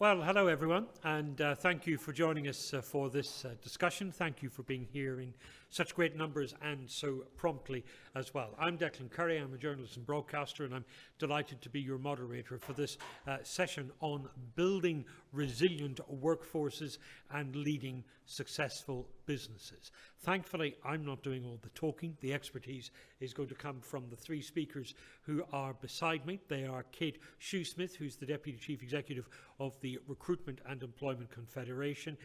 Well, hello everyone, and thank you for joining us for this discussion. Thank you for being here in such great numbers and so promptly as well. I'm Declan Curry, I'm a journalist and broadcaster, and I'm delighted to be your moderator for this session on building resilient workforces and leading successful businesses. Thankfully, I'm not doing all the talking. The expertise is going to come from the three speakers who are beside me. They are Kate Shoesmith, who's the Deputy Chief Executive of the Recruitment and Employment Confederation,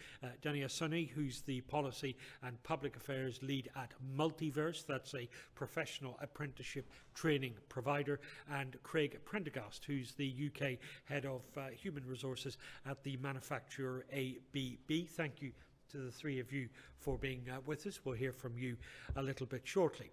Dania Sunny, who's the Policy and Public Affairs Lead at Multiverse, that's a professional apprenticeship training provider, and Craig Prendergast, who's the UK Head of Human Resources at the manufacturer ABB. Thank you to the three of you for being with us. We'll hear from you a little bit shortly.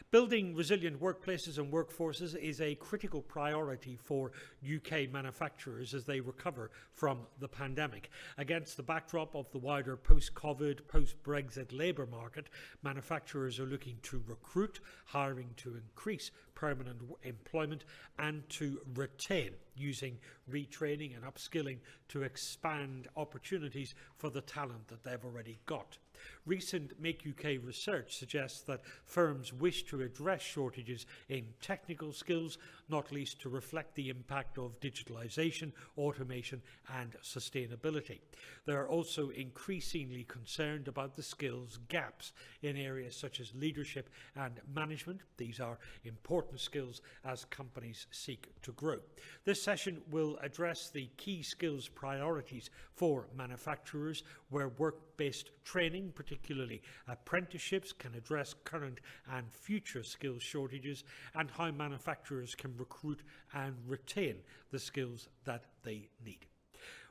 Building resilient workplaces and workforces is a critical priority for UK manufacturers as they recover from the pandemic. Against the backdrop of the wider post-COVID, post-Brexit labour market, manufacturers are looking to recruit, hiring to increase permanent employment and to retain, using retraining and upskilling to expand opportunities for the talent that they've already got. Recent Make UK research suggests that firms wish to address shortages in technical skills, not least to reflect the impact of digitalisation, automation and sustainability. They are also increasingly concerned about the skills gaps in areas such as leadership and management. These are important skills as companies seek to grow. This session will address the key skills priorities for manufacturers, where work-based training, particularly apprenticeships, can address current and future skills shortages, and how manufacturers can recruit and retain the skills that they need.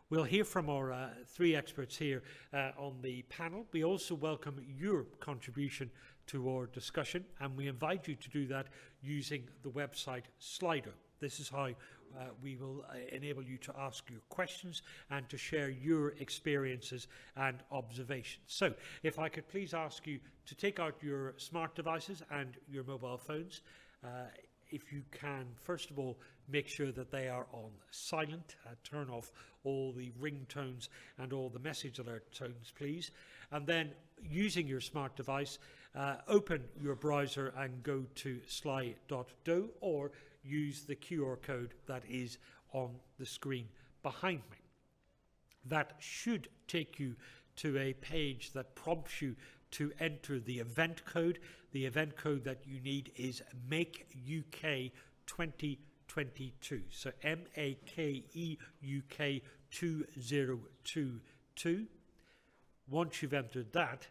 We'll hear from our three experts here on the panel. We also welcome your contribution to our discussion, and we invite you to do that using the website Slido. This is how we will enable you to ask your questions and to share your experiences and observations. So, if I could please ask you to take out your smart devices and your mobile phones. If you can, first of all, make sure that they are on silent. Turn off all the ringtones and all the message alert tones, please. And then, using your smart device, open your browser and go to sly.do, or use the QR code that is on the screen behind me. That should take you to a page that prompts you to enter the event code. The event code that you need is Make UK 2022. So MAKE UK 2022. Once you've entered that,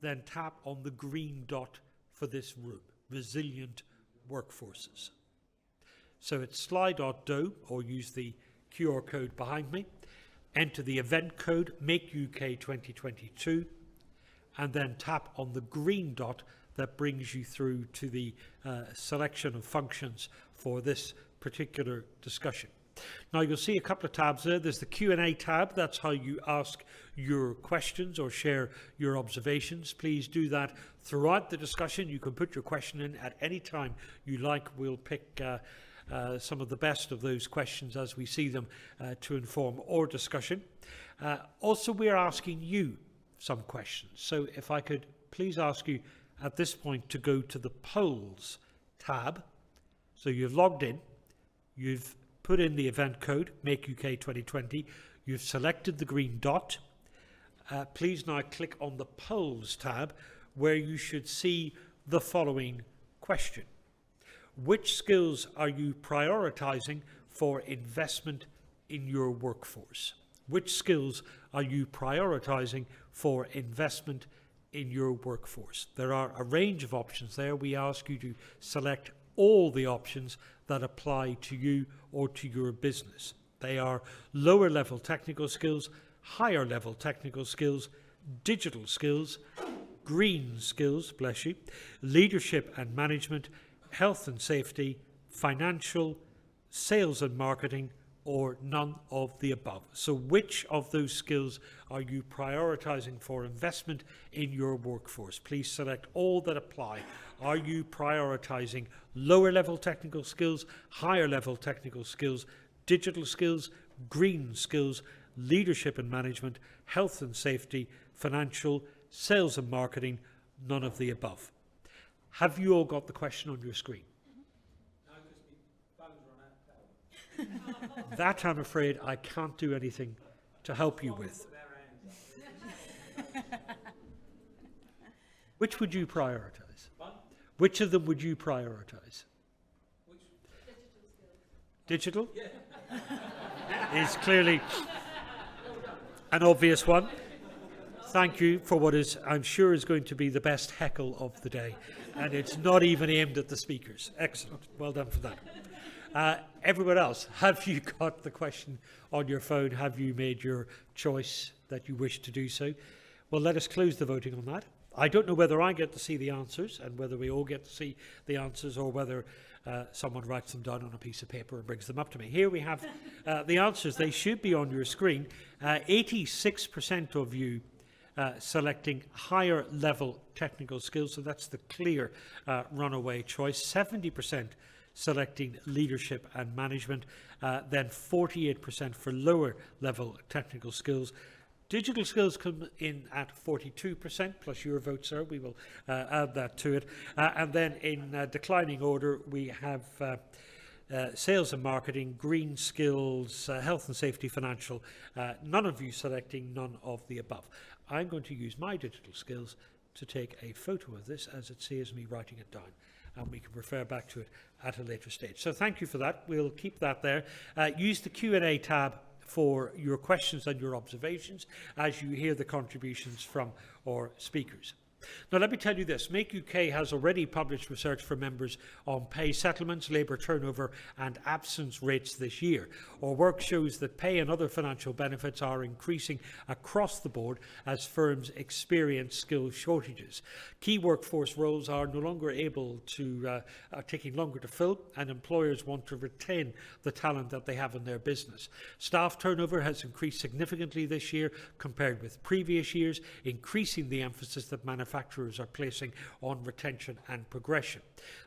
then tap on the green dot for this room, Resilient Workforces. So it's sly.do, or use the QR code behind me. Enter the event code, Make UK 2022, and then tap on the green dot that brings you through to the selection of functions for this particular discussion. Now you'll see a couple of tabs there. There's the Q&A tab. That's how you ask your questions or share your observations. Please do that throughout the discussion. You can put your question in at any time you like. We'll pick some of the best of those questions as we see them to inform our discussion. Also, we're asking you some questions. So if I could please ask you at this point to go to the polls tab. So you've logged in, you've put in the event code, Make UK 2020, you've selected the green dot. Please now click on the polls tab, where you should see the following question. Which skills are you prioritizing for investment in your workforce? Which skills are you prioritizing for investment in your workforce? There are a range of options there. We ask you to select all the options that apply to you or to your business. They are lower level technical skills, higher level technical skills, digital skills, green skills, bless you, leadership and management, health and safety, financial, sales and marketing, or none of the above. So which of those skills are you prioritizing for investment in your workforce? Please select all that apply. Are you prioritizing lower level technical skills, higher level technical skills, digital skills, green skills, leadership and management, health and safety, financial, sales and marketing, none of the above. Have you all got the question on your screen? That, I'm afraid, I can't do anything to help you with. Which would you prioritise? Which of them would you prioritise? Digital? Is clearly an obvious one. Thank you for what is, I'm sure, is going to be the best heckle of the day. And it's not even aimed at the speakers. Excellent. Well done for that. Everyone else, have you got the question on your phone? Have you made your choice that you wish to do so? Well, let us close the voting on that. I don't know whether I get to see the answers and whether we all get to see the answers, or whether someone writes them down on a piece of paper and brings them up to me. Here we have the answers. They should be on your screen. 86% of you selecting higher level technical skills, so that's the clear runaway choice. 70% selecting leadership and management, then 48% for lower level technical skills. Digital skills come in at 42%, plus your vote, sir. We will add that to it. And then in declining order, we have sales and marketing, green skills, health and safety, financial. None of you selecting none of the above. I'm going to use my digital skills to take a photo of this, as it saves me writing it down, and we can refer back to it at a later stage. So thank you for that. We'll keep that there. Use the Q&A tab for your questions and your observations as you hear the contributions from our speakers. Now, let me tell you this. Make UK has already published research for members on pay settlements, labour turnover and absence rates this year. Our work shows that pay and other financial benefits are increasing across the board as firms experience skill shortages. Key workforce roles are no longer are taking longer to fill, and employers want to retain the talent that they have in their business. Staff turnover has increased significantly this year compared with previous years, increasing the emphasis that manufacturers are placing on retention and progression.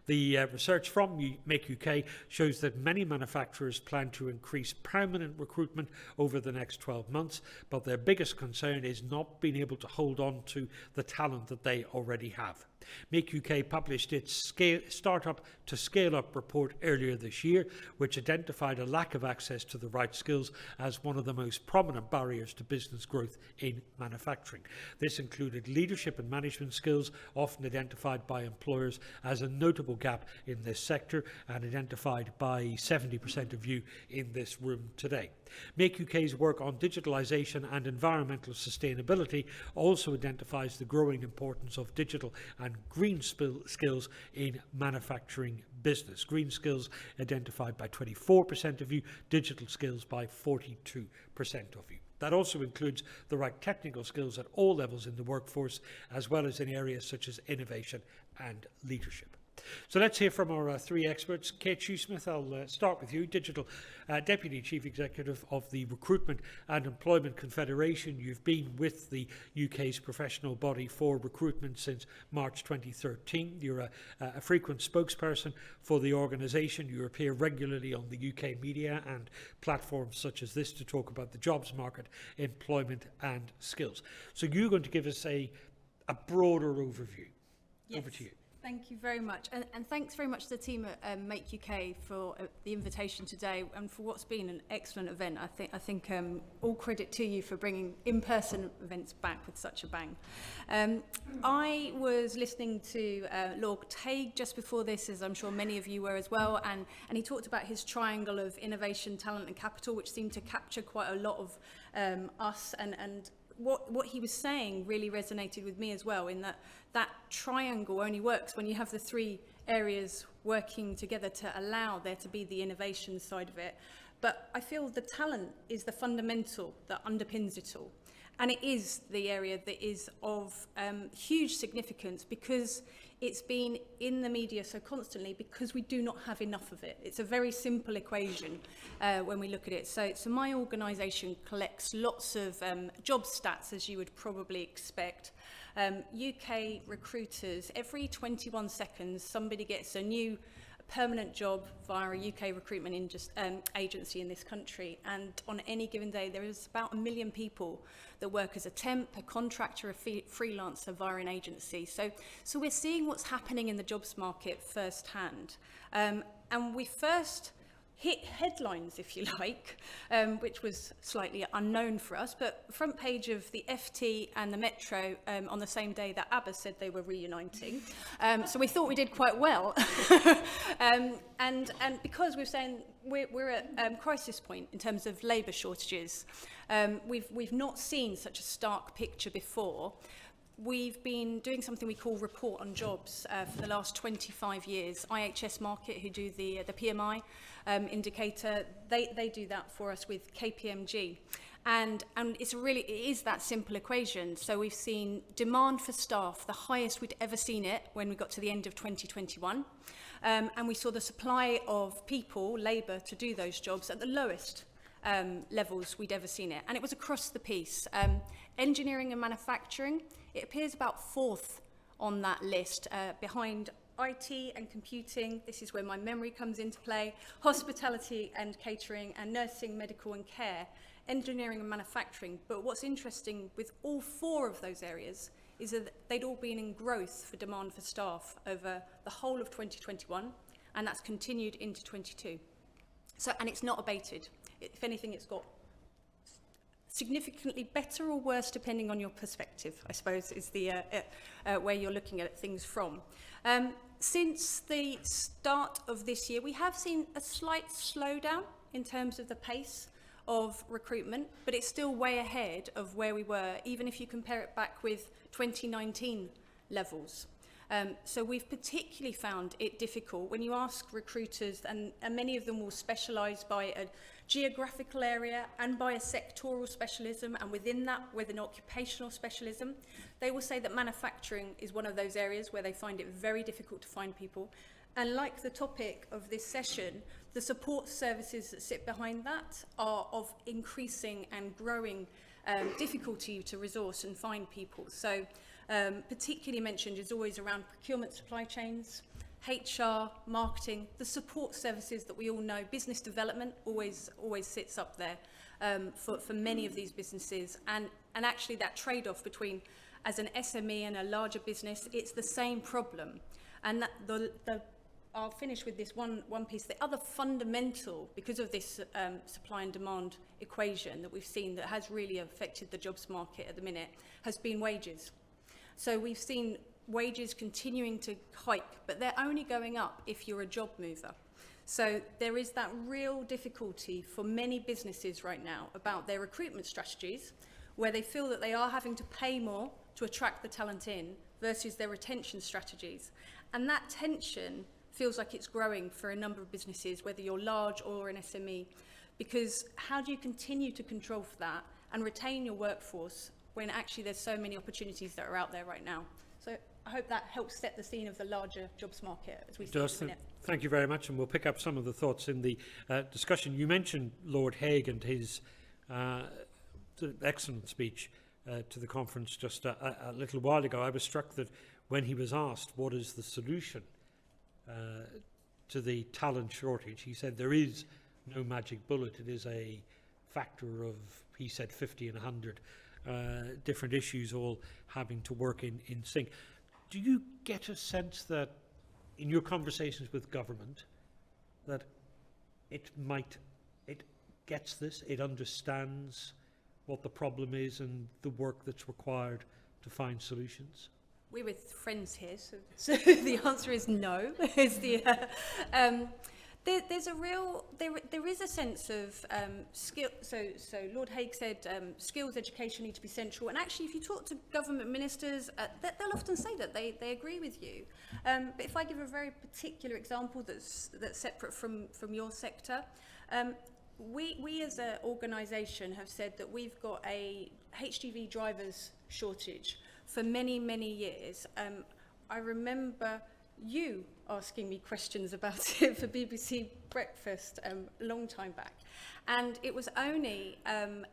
The research from Make UK shows that many manufacturers plan to increase permanent recruitment over the next 12 months, but their biggest concern is not being able to hold on to the talent that they already have. Make UK published its Startup to Scale Up report earlier this year, which identified a lack of access to the right skills as one of the most prominent barriers to business growth in manufacturing. This included leadership and management skills, often identified by employers as a notable gap in this sector, and identified by 70% of you in this room today. Make UK's work on digitalisation and environmental sustainability also identifies the growing importance of digital and green skills in manufacturing business. Green skills identified by 24% of you, digital skills by 42% of you. That also includes the right technical skills at all levels in the workforce, as well as in areas such as innovation and leadership. So let's hear from our three experts. Kate Shoesmith, I'll start with you, Digital Deputy Chief Executive of the Recruitment and Employment Confederation. You've been with the UK's professional body for recruitment since March 2013. You're a frequent spokesperson for the organisation. You appear regularly on the UK media and platforms such as this to talk about the jobs market, employment and skills. So you're going to give us a broader overview. Yes. Over to you. Thank you very much, and thanks very much to the team at Make UK for the invitation today and for what's been an excellent event. I think all credit to you for bringing in-person events back with such a bang. I was listening to Lord Tague just before this, as I'm sure many of you were as well, and he talked about his triangle of innovation, talent and capital, which seemed to capture quite a lot of us, and what he was saying really resonated with me as well, in that triangle only works when you have the three areas working together to allow there to be the innovation side of it. But I feel the talent is the fundamental that underpins it all. And it is the area that is of huge significance because it's been in the media so constantly because we do not have enough of it. It's a very simple equation when we look at it. So my organisation collects lots of job stats, as you would probably expect. UK recruiters, every 21 seconds, somebody gets a new permanent job via a UK recruitment agency in this country, and on any given day there is about 1 million people that work as a temp, a contractor, a freelancer via an agency. So we're seeing what's happening in the jobs market firsthand, and we first hit headlines, if you like, which was slightly unknown for us, but front page of the FT and the Metro on the same day that ABBA said they were reuniting. So we thought we did quite well. And because we're saying we're at crisis point in terms of labour shortages, we've not seen such a stark picture before. We've been doing something we call Report on Jobs for the last 25 years. IHS Markit, who do the PMI indicator, they do that for us with KPMG. And it is that simple equation. So we've seen demand for staff, the highest we'd ever seen it when we got to the end of 2021. And we saw the supply of people, labour, to do those jobs at the lowest levels we'd ever seen it. And it was across the piece. Engineering and manufacturing, it appears about fourth on that list, behind IT and computing. This is where my memory comes into play. Hospitality and catering, and nursing, medical and care, engineering and manufacturing. But what's interesting with all four of those areas is that they'd all been in growth for demand for staff over the whole of 2021, and that's continued into 22. So, and it's not abated. If anything, it's got significantly better or worse, depending on your perspective, I suppose, is the where you're looking at things from. Since the start of this year, we have seen a slight slowdown in terms of the pace of recruitment, but it's still way ahead of where we were, even if you compare it back with 2019 levels. So we've particularly found it difficult when you ask recruiters, and many of them will specialise by a geographical area and by a sectoral specialism, and within that with an occupational specialism. They will say that manufacturing is one of those areas where they find it very difficult to find people. And like the topic of this session, the support services that sit behind that are of increasing and growing difficulty to resource and find people. So particularly mentioned is always around procurement, supply chains, HR, marketing, the support services that we all know. Business development always sits up there for many of these businesses, and actually that trade-off between, as an SME and a larger business, it's the same problem. And that I'll finish with this one piece. The other fundamental, because of this supply and demand equation that we've seen that has really affected the jobs market at the minute, has been wages. So we've seen wages continuing to hike, but they're only going up if you're a job mover. So there is that real difficulty for many businesses right now about their recruitment strategies, where they feel that they are having to pay more to attract the talent in versus their retention strategies. And that tension feels like it's growing for a number of businesses, whether you're large or an SME, because how do you continue to control for that and retain your workforce when actually there's so many opportunities that are out there right now? So I hope that helps set the scene of the larger jobs market as we see it in a minute. Thank you very much, and we'll pick up some of the thoughts in the discussion. You mentioned Lord Hague and his excellent speech to the conference just a little while ago. I was struck that when he was asked what is the solution to the talent shortage, he said there is no magic bullet. It is a factor of, he said, 50 and 100 different issues all having to work in sync. Do you get a sense that in your conversations with government that it gets this, it understands what the problem is and the work that's required to find solutions? We're with friends here, so the answer is no. Is the there's a real there is a sense of skill. So Lord Hague said skills education need to be central, and actually, if you talk to government ministers, they'll often say that they agree with you. But if I give a very particular example that's separate from your sector. We as an organisation have said that we've got a HGV drivers shortage for many, many years. I remember you asking me questions about it for BBC Breakfast a long time back. And it was only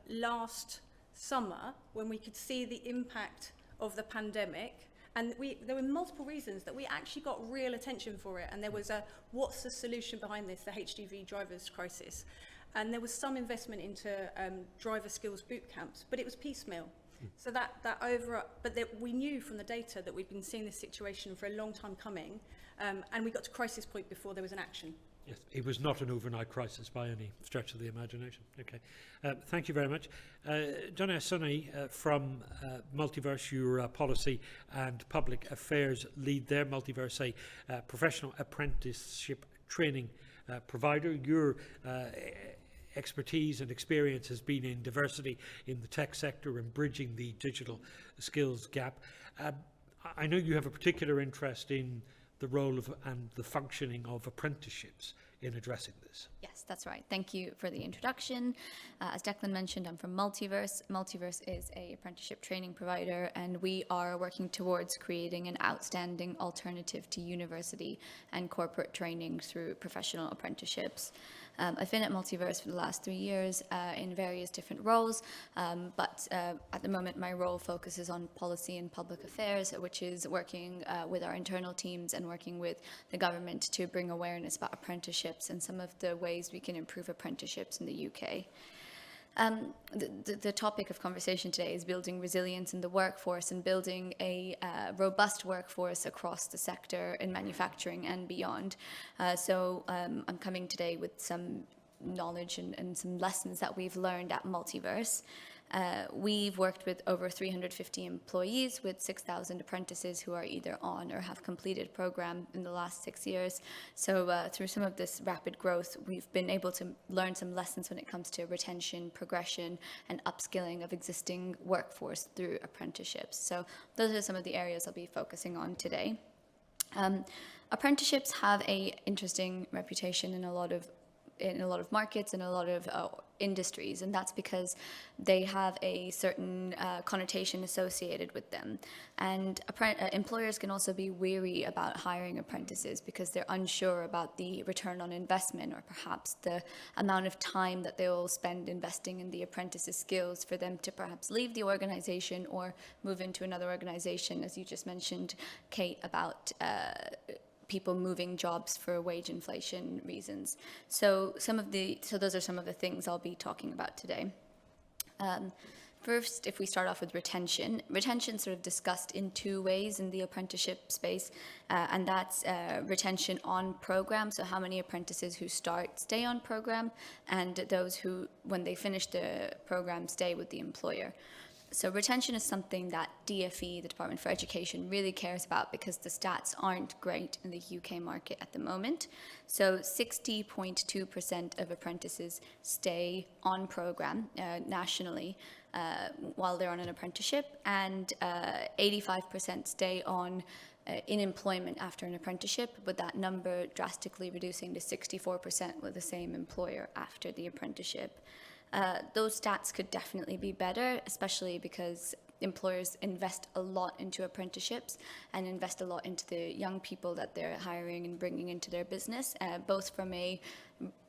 last summer when we could see the impact of the pandemic And there were multiple reasons that we actually got real attention for it. And there was what's the solution behind this, the HGV drivers crisis. And there was some investment into driver skills boot camps, but it was piecemeal. So we knew from the data that we'd been seeing this situation for a long time coming, and we got to crisis point before there was an action. Yes, it was not an overnight crisis by any stretch of the imagination. Okay, thank you very much. Donna Sunny from Multiverse, your policy and public affairs lead there. Multiverse, a professional apprenticeship training provider. Your expertise and experience has been in diversity in the tech sector and bridging the digital skills gap. I know you have a particular interest in the role of and the functioning of apprenticeships in addressing this. Yes, that's right. Thank you for the introduction. As Declan mentioned, I'm from Multiverse. Multiverse is an apprenticeship training provider, and we are working towards creating an outstanding alternative to university and corporate training through professional apprenticeships. I've been at Multiverse for the last 3 years in various different roles, but at the moment my role focuses on policy and public affairs, which is working with our internal teams and working with the government to bring awareness about apprenticeships and some of the ways we can improve apprenticeships in the UK. The topic of conversation today is building resilience in the workforce and building a robust workforce across the sector in manufacturing and beyond. So I'm coming today with some knowledge and some lessons that we've learned at Multiverse. We've worked with over 350 employees with 6,000 apprentices who are either on or have completed program in the last 6 years. So through some of this rapid growth, we've been able to learn some lessons when it comes to retention, progression, and upskilling of existing workforce through apprenticeships. So those are some of the areas I'll be focusing on today. Apprenticeships have an interesting reputation in a lot of markets and a lot of industries, and that's because they have a certain connotation associated with them. And employers can also be weary about hiring apprentices because they're unsure about the return on investment, or perhaps the amount of time that they will spend investing in the apprentice's skills for them to perhaps leave the organization or move into another organization, as you just mentioned, Kate, about people moving jobs for wage inflation reasons. So those are some of the things I'll be talking about today. First, if we start off with retention sort of discussed in two ways in the apprenticeship space, and that's retention on program, so how many apprentices who stay on program, and those who, when they finish the program, stay with the employer. So retention is something that DFE, the Department for Education, really cares about because the stats aren't great in the UK market at the moment. So 60.2% of apprentices stay on program nationally while they're on an apprenticeship, and 85% stay on in employment after an apprenticeship, with that number drastically reducing to 64% with the same employer after the apprenticeship. Those stats could definitely be better, especially because employers invest a lot into apprenticeships and invest a lot into the young people that they're hiring and bringing into their business, both from a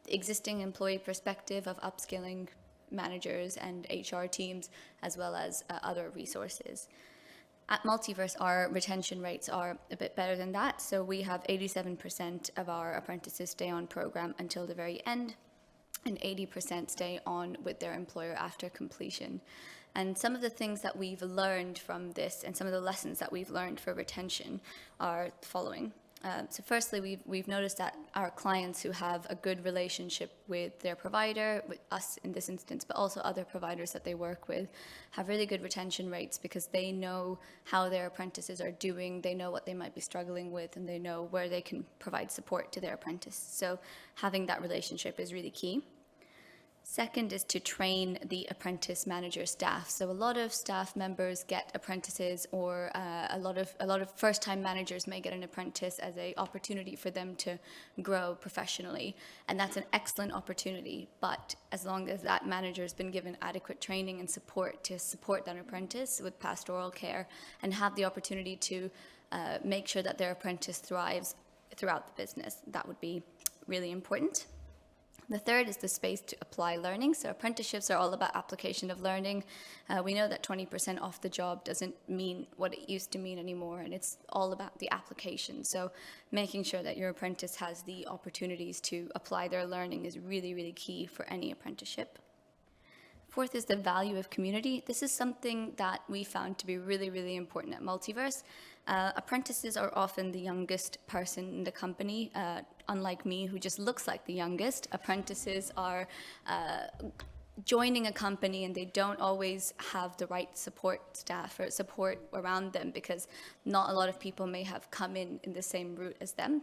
existing employee perspective of upskilling managers and HR teams, as well as other resources. At Multiverse, our retention rates are a bit better than that. So we have 87% of our apprentices stay on program until the very end, and 80% stay on with their employer after completion. And some of the things that we've learned from this and some of the lessons that we've learned for retention are the following. So firstly, we've noticed that our clients who have a good relationship with their provider, with us in this instance, but also other providers that they work with, have really good retention rates because they know how their apprentices are doing, they know what they might be struggling with, and they know where they can provide support to their apprentice. So having that relationship is really key. Second is to train the apprentice manager staff. So a lot of staff members get apprentices, or a lot of first-time managers may get an apprentice as an opportunity for them to grow professionally, and that's an excellent opportunity. But as long as that manager has been given adequate training and support to support that apprentice with pastoral care and have the opportunity to make sure that their apprentice thrives throughout the business, that would be really important. The third is the space to apply learning. So apprenticeships are all about application of learning. We know that 20% off the job doesn't mean what it used to mean anymore, and it's all about the application. So making sure that your apprentice has the opportunities to apply their learning is really, really key for any apprenticeship. Fourth is the value of community. This is something that we found to be really, really important at Multiverse. Apprentices are often the youngest person in the company. Unlike me, who just looks like the youngest, apprentices are joining a company and they don't always have the right support staff or support around them because not a lot of people may have come in the same route as them.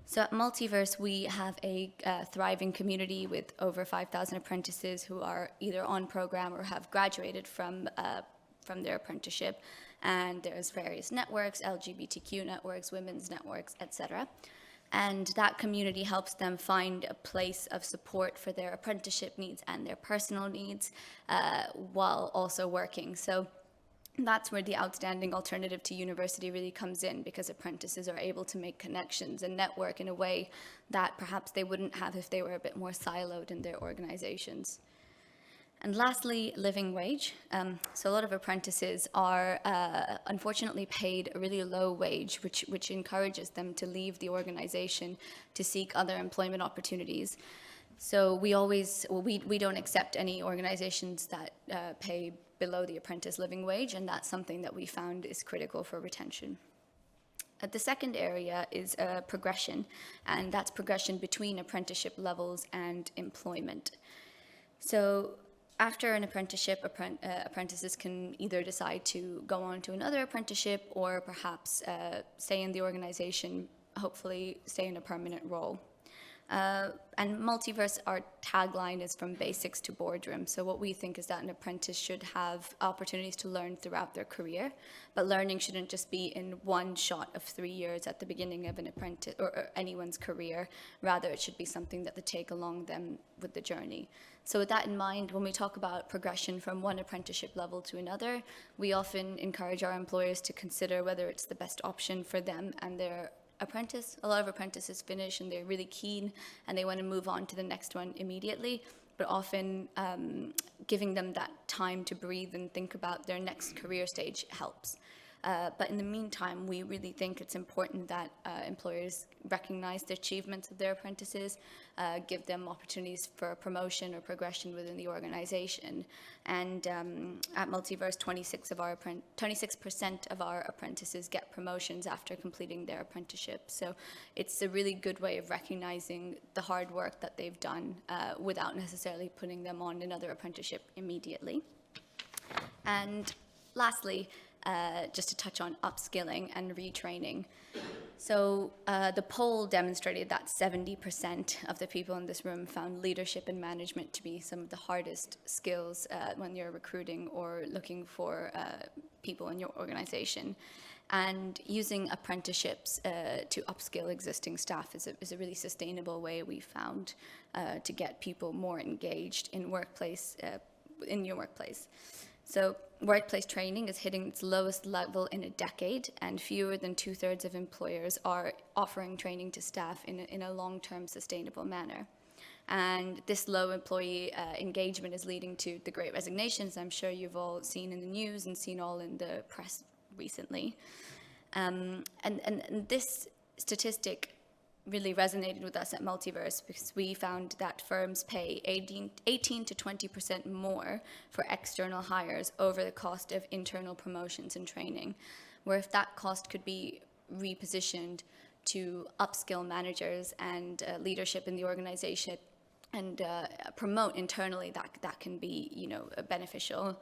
So at Multiverse, we have a thriving community with over 5,000 apprentices who are either on program or have graduated from their apprenticeship. And there's various networks, LGBTQ networks, women's networks, etc. And that community helps them find a place of support for their apprenticeship needs and their personal needs while also working. So that's where the outstanding alternative to university really comes in, because apprentices are able to make connections and network in a way that perhaps they wouldn't have if they were a bit more siloed in their organizations. And lastly, living wage. So a lot of apprentices are unfortunately paid a really low wage, which encourages them to leave the organization to seek other employment opportunities. So we don't accept any organizations that pay below the apprentice living wage, and that's something that we found is critical for retention. The second area is progression, and that's progression between apprenticeship levels and employment. So after an apprenticeship, apprentices can either decide to go on to another apprenticeship or perhaps stay in the organization, hopefully stay in a permanent role. And Multiverse, our tagline is from basics to boardroom. So what we think is that an apprentice should have opportunities to learn throughout their career, but learning shouldn't just be in one shot of 3 years at the beginning of an apprentice or anyone's career. Rather, it should be something that they take along them with the journey. So with that in mind, when we talk about progression from one apprenticeship level to another, we often encourage our employers to consider whether it's the best option for them and their apprentice. A lot of apprentices finish and they're really keen and they want to move on to the next one immediately, but often giving them that time to breathe and think about their next career stage helps. But in the meantime, we really think it's important that employers recognize the achievements of their apprentices, give them opportunities for promotion or progression within the organization. And at Multiverse, 26% of our apprentices get promotions after completing their apprenticeship. So it's a really good way of recognizing the hard work that they've done without necessarily putting them on another apprenticeship immediately. And lastly, just to touch on upskilling and retraining. So the poll demonstrated that 70% of the people in this room found leadership and management to be some of the hardest skills when you're recruiting or looking for people in your organization. And using apprenticeships to upskill existing staff is a really sustainable way we found to get people more engaged in your workplace. So workplace training is hitting its lowest level in a decade, and fewer than 2/3 of employers are offering training to staff in a long-term sustainable manner. And this low employee engagement is leading to the Great Resignations I'm sure you've all seen in the news and seen all in the press recently. And this statistic really resonated with us at Multiverse because we found that firms pay 18 to 20% more for external hires over the cost of internal promotions and training, where if that cost could be repositioned to upskill managers and leadership in the organization and promote internally, that can be beneficial.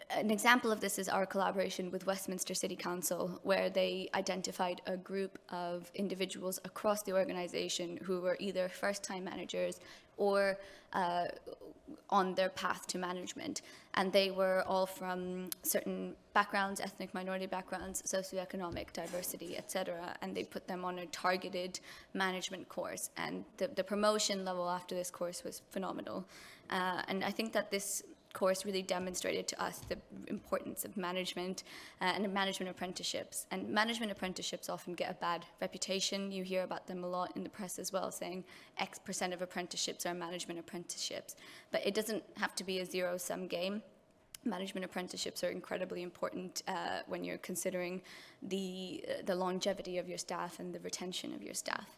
An example of this is our collaboration with Westminster City Council, where they identified a group of individuals across the organization who were either first-time managers or on their path to management. And they were all from certain backgrounds, ethnic minority backgrounds, socioeconomic diversity, etc. And they put them on a targeted management course. And the promotion level after this course was phenomenal. And I think that this course really demonstrated to us the importance of management and management apprenticeships. And management apprenticeships often get a bad reputation. You hear about them a lot in the press as well, saying X% of apprenticeships are management apprenticeships. But it doesn't have to be a zero-sum game. Management apprenticeships are incredibly important when you're considering the longevity of your staff and the retention of your staff.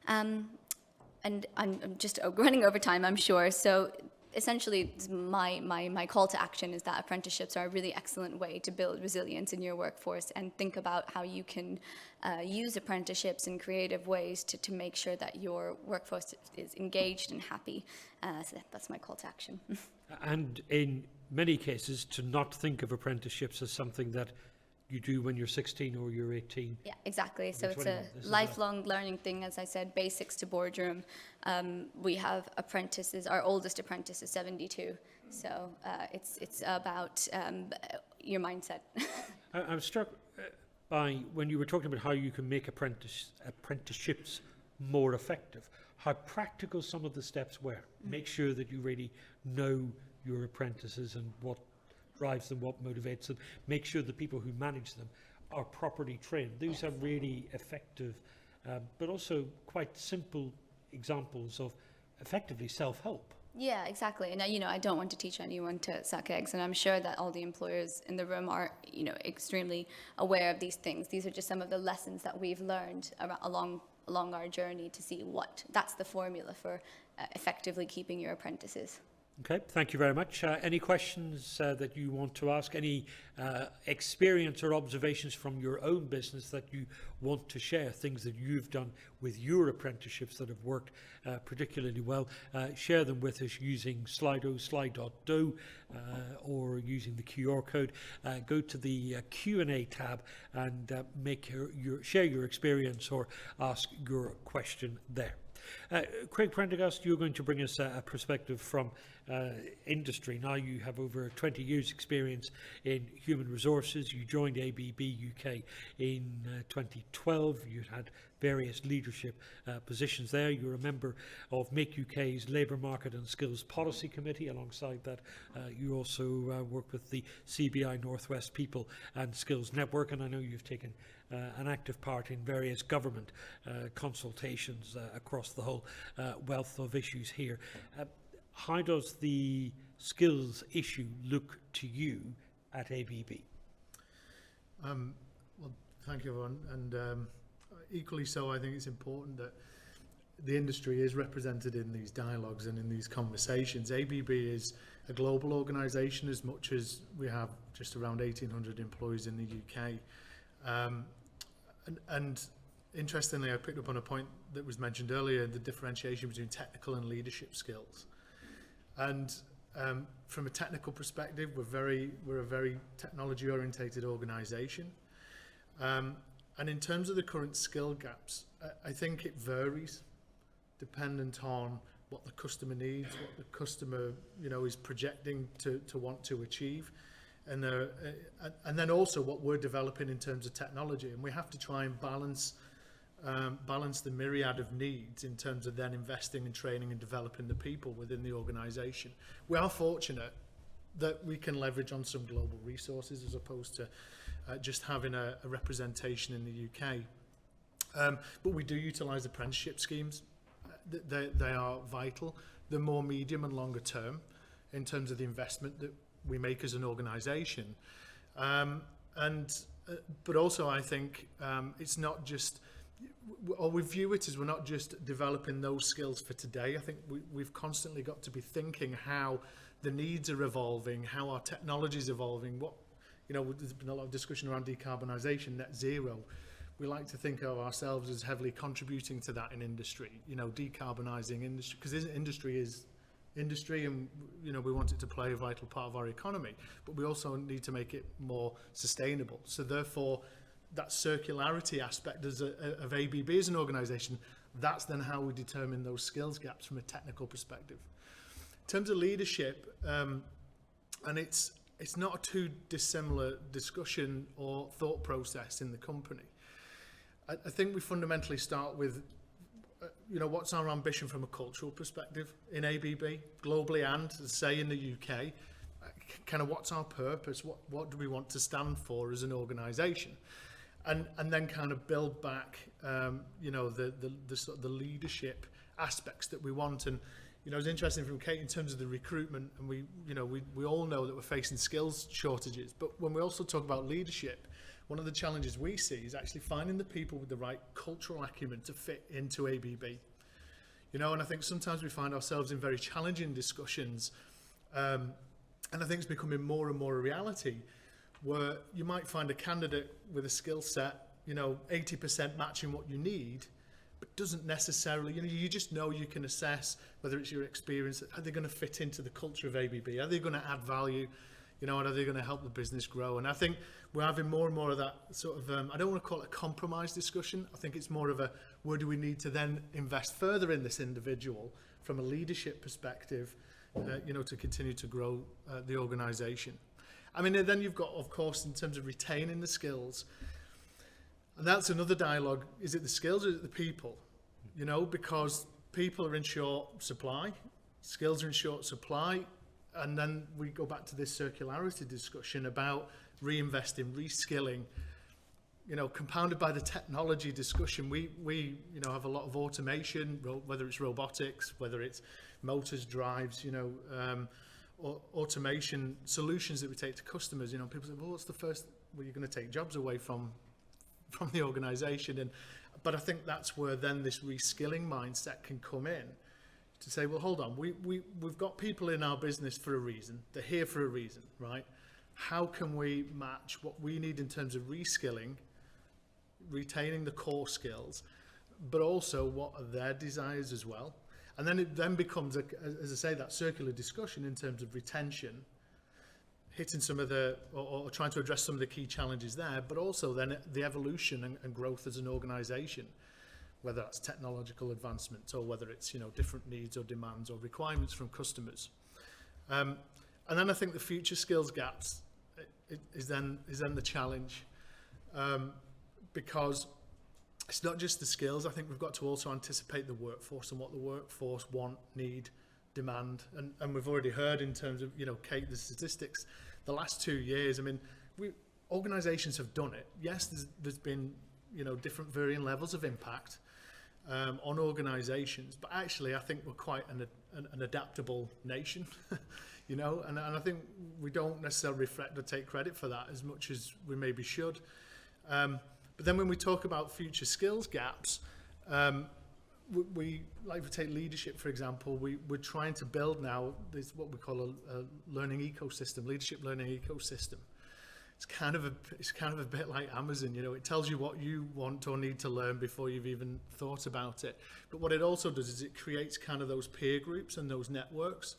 And I'm just running over time, I'm sure. So essentially, my call to action is that apprenticeships are a really excellent way to build resilience in your workforce and think about how you can use apprenticeships in creative ways to make sure that your workforce is engaged and happy. So that's my call to action. And in many cases, to not think of apprenticeships as something that you do when you're 16 or you're 18. Yeah, exactly. So it's 21. a lifelong learning thing, as I said, basics to boardroom. We have apprentices, our oldest apprentice is 72. So it's about your mindset. I'm struck by when you were talking about how you can make apprenticeships more effective, how practical some of the steps were. Make sure that you really know your apprentices and what drives them, what motivates them. Make sure the people who manage them are properly trained. These are really effective, but also quite simple examples of effectively self-help. Yeah, exactly. And I don't want to teach anyone to suck eggs, and I'm sure that all the employers in the room are, extremely aware of these things. These are just some of the lessons that we've learned along our journey to see that's the formula for effectively keeping your apprentices. Okay, thank you very much. Any questions that you want to ask? Any experience or observations from your own business that you want to share? Things that you've done with your apprenticeships that have worked particularly well? Share them with us using Slido, slide.do, or using the QR code. Go to the Q&A tab and share your experience or ask your question there. Craig Prendergast, you're going to bring us a perspective from industry. Now you have over 20 years experience in human resources. You joined ABB UK in 2012. You had various leadership positions there. You're a member of Make UK's Labour Market and Skills Policy Committee. Alongside that, you also work with the CBI Northwest People and Skills Network, and I know you've taken an active part in various government consultations across the whole wealth of issues here. How does the skills issue look to you at ABB? Well, thank you, everyone. And equally so, I think it's important that the industry is represented in these dialogues and in these conversations. ABB is a global organisation as much as we have just around 1,800 employees in the UK. And interestingly, I picked up on a point that was mentioned earlier, the differentiation between technical and leadership skills. And from a technical perspective, we're a very technology-orientated organisation. And in terms of the current skill gaps, I think it varies dependent on what the customer needs, what the customer is projecting to want to achieve, and then also what we're developing in terms of technology. And we have to try and balance the myriad of needs in terms of then investing in training and developing the people within the organisation. We are fortunate that we can leverage on some global resources as opposed to just having a representation in the UK. But we do utilise apprenticeship schemes. They are vital. They're more medium and longer term in terms of the investment that we make as an organisation. But also I think it's not just, or we view it as we're not just developing those skills for today. I think we've constantly got to be thinking how the needs are evolving, how our technology is evolving. There's been a lot of discussion around decarbonisation, net zero. We like to think of ourselves as heavily contributing to that in industry, decarbonising industry, because industry is industry, and we want it to play a vital part of our economy, but we also need to make it more sustainable. So therefore, that circularity aspect of ABB as an organisation, that's then how we determine those skills gaps from a technical perspective. In terms of leadership, and it's not a too dissimilar discussion or thought process in the company. I think we fundamentally start with, what's our ambition from a cultural perspective in ABB, globally and, say, in the UK. kind of what's our purpose, what do we want to stand for as an organisation, and then kind of build back the sort of the leadership aspects that we want. And it's interesting from Kate in terms of the recruitment, and we all know that we're facing skills shortages, but when we also talk about leadership, one of the challenges we see is actually finding the people with the right cultural acumen to fit into ABB. And I think sometimes we find ourselves in very challenging discussions, and I think it's becoming more and more a reality, where you might find a candidate with a skill set, 80% matching what you need, but doesn't necessarily, you just know you can assess whether it's your experience, are they going to fit into the culture of ABB, are they going to add value, and are they going to help the business grow? And I think we're having more and more of that sort of, I don't want to call it a compromise discussion, I think it's more of a, where do we need to then invest further in this individual from a leadership perspective, to continue to grow the organisation. I mean, then you've got, of course, in terms of retaining the skills, and that's another dialogue. Is it the skills or is it the people? Because people are in short supply, skills are in short supply, and then we go back to this circularity discussion about reinvesting, reskilling, compounded by the technology discussion. We have a lot of automation, whether it's robotics, whether it's motors, drives, automation solutions that we take to customers. People say, well, what's the first? Well, you're going to take jobs away from the organisation, but I think that's where then this reskilling mindset can come in, to say, well, hold on, we've got people in our business for a reason. They're here for a reason, right? How can we match what we need in terms of reskilling, retaining the core skills, but also what are their desires as well? And then it then becomes, as I say, that circular discussion in terms of retention, hitting some of the, or trying to address some of the key challenges there, but also then the evolution and growth as an organisation, whether that's technological advancement or whether it's, different needs or demands or requirements from customers. And then I think the future skills gaps is then the challenge, because it's not just the skills. I think we've got to also anticipate the workforce and what the workforce want, need, demand, and we've already heard in terms of, Kate, the statistics, the last 2 years. I mean, organisations have done it. Yes, there's been, different varying levels of impact on organisations, but actually I think we're quite an adaptable nation, and I think we don't necessarily reflect or take credit for that as much as we maybe should. But then when we talk about future skills gaps, we like to take leadership, for example. We're trying to build now this what we call a learning ecosystem, leadership learning ecosystem. It's kind of a bit like Amazon. It tells you what you want or need to learn before you've even thought about it. But what it also does is it creates kind of those peer groups and those networks.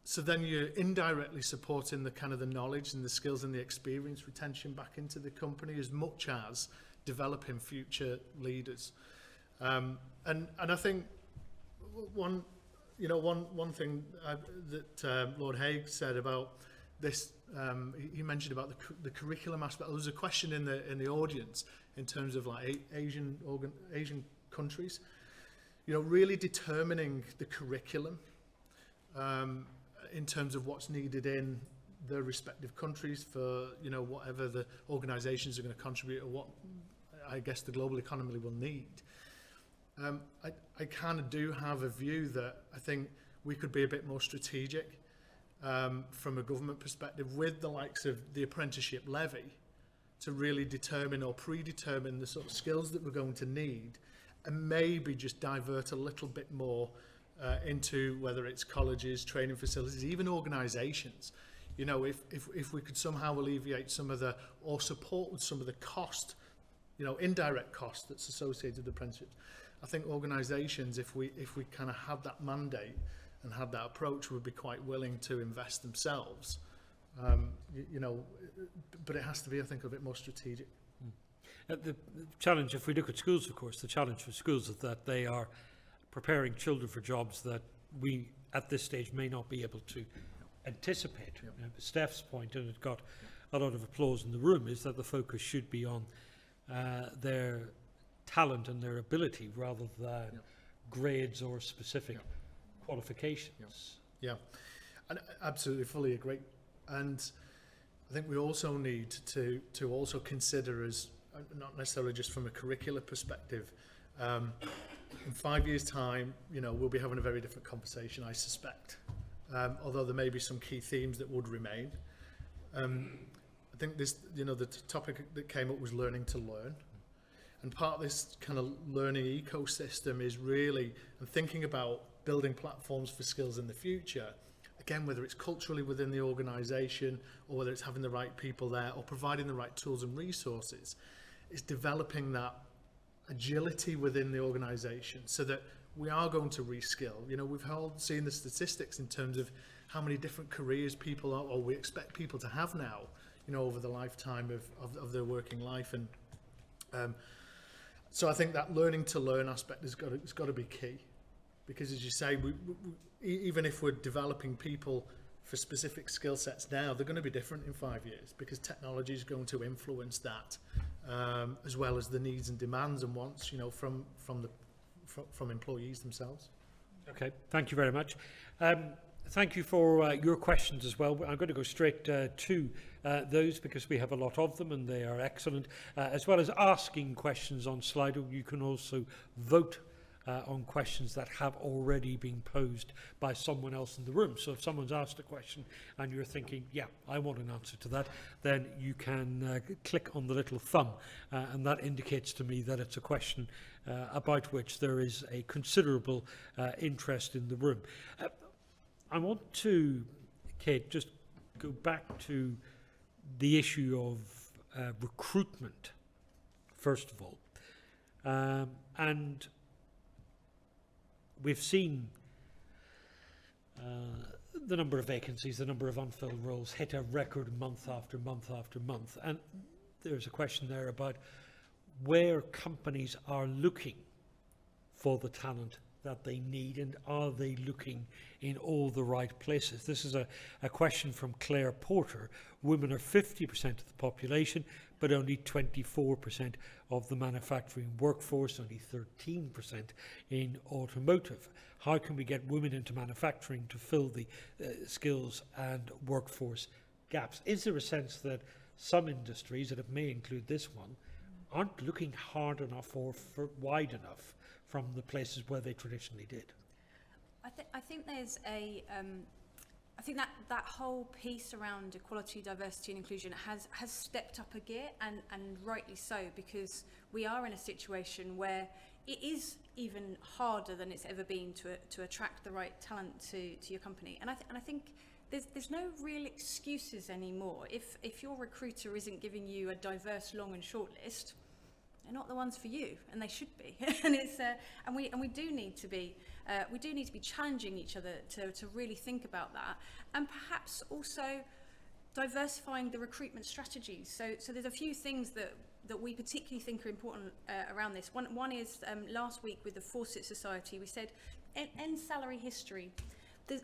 So then you're indirectly supporting the kind of the knowledge and the skills and the experience retention back into the company, as much as developing future leaders. And I think one thing that Lord Haig said about this, he mentioned about the curriculum aspect. There was a question in the audience in terms of like Asian countries, really determining the curriculum in terms of what's needed in their respective countries for whatever the organisations are going to contribute or what I guess the global economy will need. I kind of do have a view that I think we could be a bit more strategic from a government perspective with the likes of the apprenticeship levy to really determine or predetermine the sort of skills that we're going to need, and maybe just divert a little bit more into whether it's colleges, training facilities, even organisations. If we could somehow alleviate some of the, or support with some of the cost, indirect cost that's associated with apprenticeships. I think organisations, if we kind of had that mandate and had that approach, would be quite willing to invest themselves. But it has to be, I think, a bit more strategic. The challenge, if we look at schools, of course, the challenge for schools is that they are preparing children for jobs that we, at this stage, may not be able to anticipate. Yep. Steph's point, and it got a lot of applause in the room, is that the focus should be on their talent and their ability rather than grades or specific qualifications. Yeah, and absolutely fully agree. And I think we also need to also consider, as not necessarily just from a curricular perspective, in 5 years' time, you know, we'll be having a very different conversation, I suspect. Although there may be some key themes that would remain. I think this, you know, the topic that came up was learning to learn. And part of this kind of learning ecosystem is really thinking about building platforms for skills in the future. Again, whether it's culturally within the organisation or whether it's having the right people there or providing the right tools and resources, is developing that agility within the organisation so that we are going to reskill. You know, we've all seen the statistics in terms of how many different careers people are, or we expect people to have now, you know, over the lifetime of their working life. And so I think that learning to learn aspect has got to be key, because as you say, we even if we're developing people for specific skill sets now, they're going to be different in 5 years because technology is going to influence that, as well as the needs and demands and wants, you know, from employees themselves. Okay, thank you very much. Thank you for your questions as well. I'm going to go straight to those because we have a lot of them and they are excellent. As well as asking questions on Slido, you can also vote on questions that have already been posed by someone else in the room. So if someone's asked a question and you're thinking, yeah, I want an answer to that, then you can click on the little thumb and that indicates to me that it's a question about which there is a considerable interest in the room. I want to, Kate, just go back to the issue of recruitment, first of all. And we've seen the number of vacancies, the number of unfilled roles hit a record month after month after month. And there's a question there about where companies are looking for the talent that they need, and are they looking in all the right places? This is a question from Claire Porter. Women are 50% of the population, but only 24% of the manufacturing workforce, only 13% in automotive. How can we get women into manufacturing to fill the skills and workforce gaps? Is there a sense that some industries, and it may include this one, aren't looking hard enough or wide enough from the places where they traditionally did? I think there's a I think that whole piece around equality, diversity and inclusion has stepped up a gear, and rightly so, because we are in a situation where it is even harder than it's ever been to attract the right talent to your company. And I think there's no real excuses anymore. If your recruiter isn't giving you a diverse long and short list, they're not the ones for you, and they should be. And it's and we do need to be challenging each other to really think about that, and perhaps also diversifying the recruitment strategies. So there's a few things that we particularly think are important around this. One is last week with the Fawcett Society, we said end salary history.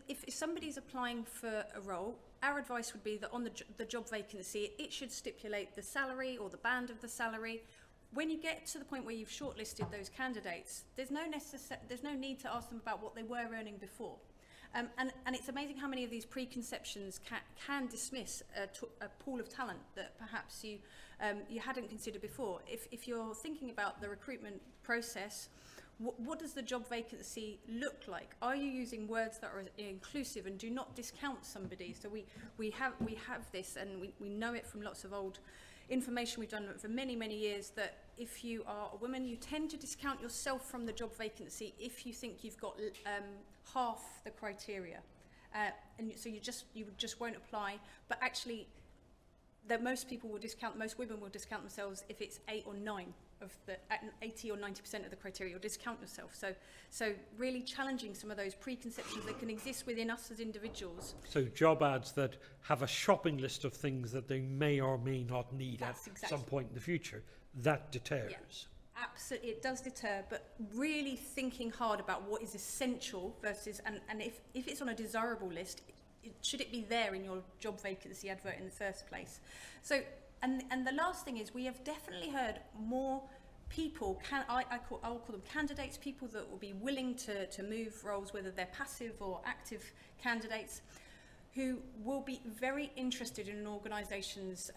If somebody's applying for a role, our advice would be that on the job vacancy, it should stipulate the salary or the band of the salary. When you get to the point where you've shortlisted those candidates, there's no need to ask them about what they were earning before. And it's amazing how many of these preconceptions can dismiss a pool of talent that perhaps you hadn't considered before. If you're thinking about the recruitment process, what does the job vacancy look like? Are you using words that are inclusive and do not discount somebody? So we have this, and we know it from lots of old information we've done for many, many years, that if you are a woman, you tend to discount yourself from the job vacancy if you think you've got half the criteria, and so you just won't apply. But actually, that most women will discount themselves if it's 8 or 9 of the 80 or 90% of the criteria. You'll discount yourself. So really challenging some of those preconceptions that can exist within us as individuals. So job ads that have a shopping list of things that they may or may not need some point in the future, that deters. Yeah, absolutely, it does deter, but really thinking hard about what is essential versus, and if it's on a desirable list, should it be there in your job vacancy advert in the first place? So, and the last thing is, we have definitely heard more people, I'll call them candidates, people that will be willing to move roles, whether they're passive or active candidates, who will be very interested in an organisation's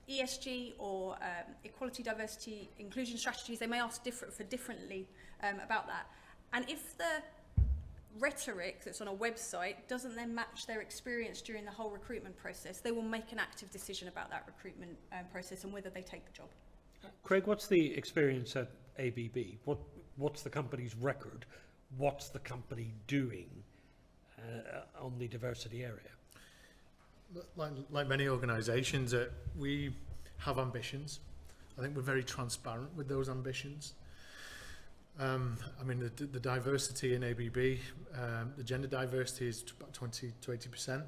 ESG or equality, diversity, inclusion strategies. They may ask differently about that. And if the rhetoric that's on a website doesn't then match their experience during the whole recruitment process, they will make an active decision about that recruitment process and whether they take the job. Craig, what's the experience at ABB? What's the company's record? What's the company doing on the diversity area? Like many organisations, we have ambitions. I think we're very transparent with those ambitions. I mean, the diversity in ABB, the gender diversity is about 20 to 80%.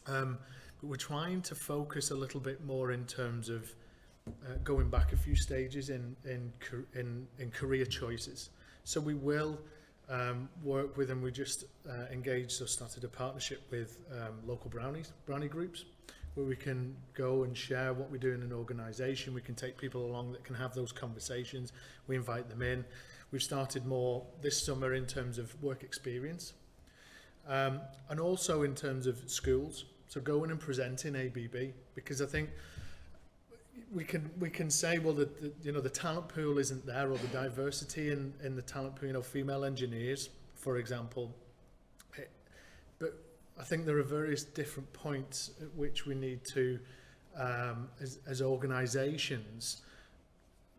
But we're trying to focus a little bit more in terms of going back a few stages in career choices. So we will work with, and we just engaged or started a partnership with local brownie groups, where we can go and share what we do in an organisation. We can take people along that can have those conversations. We invite them in. We've started more this summer in terms of work experience, and also in terms of schools. So going and presenting ABB, because I think we can say, well, the talent pool isn't there, or the diversity in the talent pool, female engineers, for example. But I think there are various different points at which we need to, as organisations,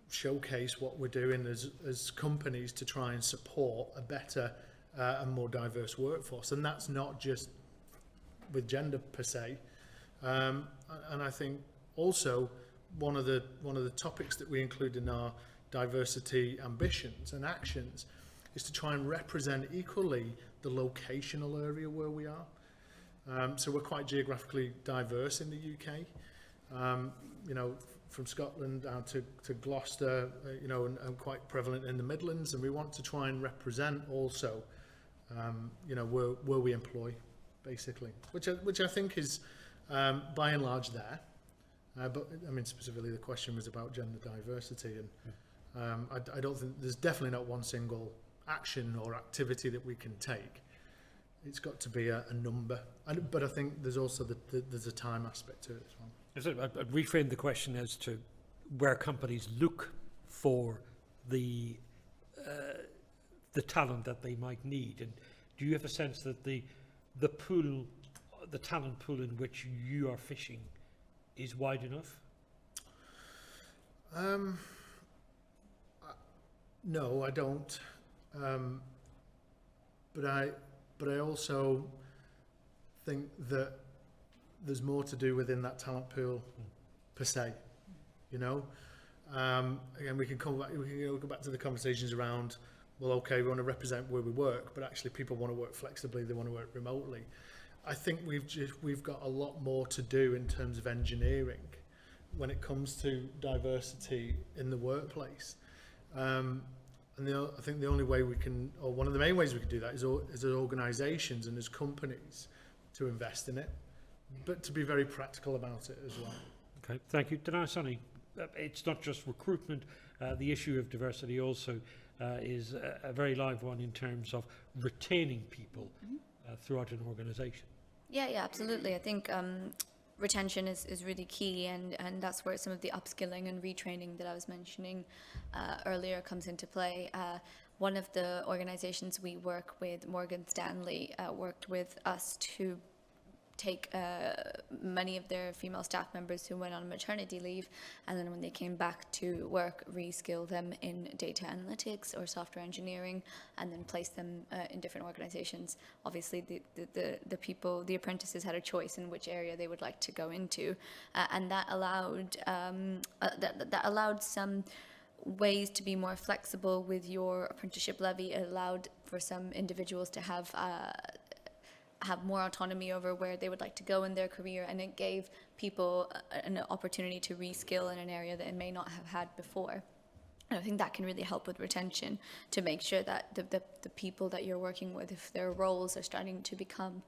showcase what we're doing as companies to try and support a better and more diverse workforce. And that's not just with gender per se. And I think also one of the topics that we include in our diversity ambitions and actions is to try and represent equally the locational area where we are. So we're quite geographically diverse in the UK. From Scotland down to Gloucester, and quite prevalent in the Midlands, and we want to try and represent also, where we employ, basically, which I think is by and large there. But I mean, specifically, the question was about gender diversity, and I don't think there's definitely not one single action or activity that we can take. It's got to be a number, but I think there's also there's a time aspect to it as well. I'd reframe the question as to where companies look for the talent that they might need, and do you have a sense that the talent pool in which you are fishing is wide enough? No, I don't. But I also think that there's more to do within that talent pool per se. Again, we can go back to the conversations around, well, okay, we want to represent where we work, but actually people want to work flexibly, they want to work remotely. I think we've got a lot more to do in terms of engineering when it comes to diversity in the workplace. And I think the only way we can, or one of the main ways we can do that is as organisations and as companies to invest in it, but to be very practical about it as well. Okay, thank you. Dana Sonny, it's not just recruitment, the issue of diversity also is a very live one in terms of retaining people throughout an organisation. Yeah, absolutely. I think retention is really key, and that's where some of the upskilling and retraining that I was mentioning earlier comes into play. One of the organizations we work with, Morgan Stanley, worked with us to take many of their female staff members who went on maternity leave, and then when they came back to work, reskill them in data analytics or software engineering, and then place them in different organizations. Obviously, the people, the apprentices, had a choice in which area they would like to go into, and that allowed that allowed some ways to be more flexible with your apprenticeship levy. It allowed for some individuals to have more autonomy over where they would like to go in their career, and it gave people an opportunity to reskill in an area that it may not have had before. And I think that can really help with retention, to make sure that the people that you're working with, if their roles are starting to become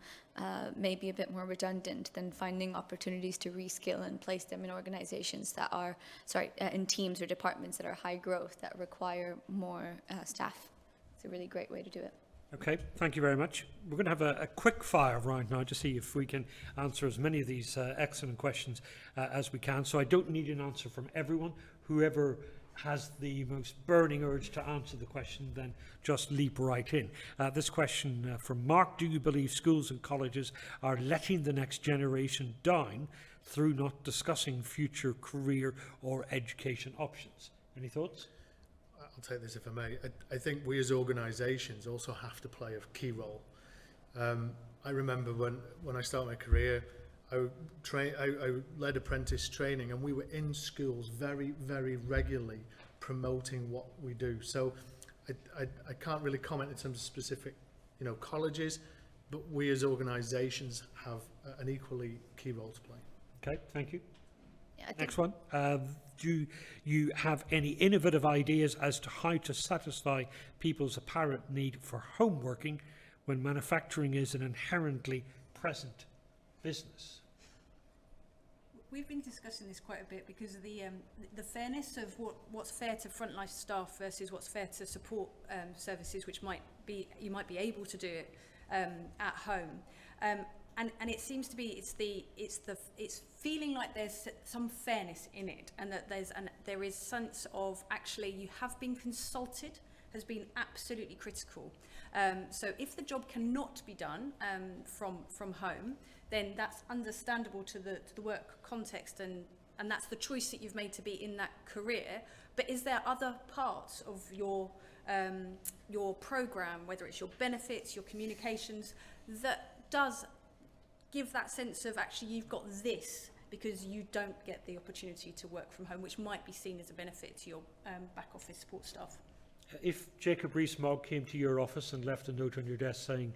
maybe a bit more redundant, then finding opportunities to reskill and place them in organizations that are, in teams or departments that are high growth, that require more staff. It's a really great way to do it. Okay, thank you very much. We're going to have a quick fire round now to see if we can answer as many of these excellent questions as we can. So I don't need an answer from everyone. Whoever has the most burning urge to answer the question, then just leap right in. This question from Mark: do you believe schools and colleges are letting the next generation down through not discussing future career or education options? Any thoughts? I'll take this if I may. I think we as organisations also have to play a key role. I remember when I started my career, I led apprentice training, and we were in schools very, very regularly promoting what we do. So I can't really comment in terms of specific, colleges, but we as organisations have an equally key role to play. Okay, thank you. Yeah, I think Next one. Do you have any innovative ideas as to how to satisfy people's apparent need for home working when manufacturing is an inherently present business? We've been discussing this quite a bit because of the fairness of what's fair to frontline staff versus what's fair to support services, which you might be able to do it at home. And it seems to be it's feeling like there's some fairness in it, and that there is sense of actually you have been consulted has been absolutely critical. So if the job cannot be done from home, then that's understandable to the work context, and that's the choice that you've made to be in that career. But is there other parts of your program, whether it's your benefits, your communications, that does give that sense of actually you've got this because you don't get the opportunity to work from home, which might be seen as a benefit to your back office support staff? If Jacob Rees-Mogg came to your office and left a note on your desk saying,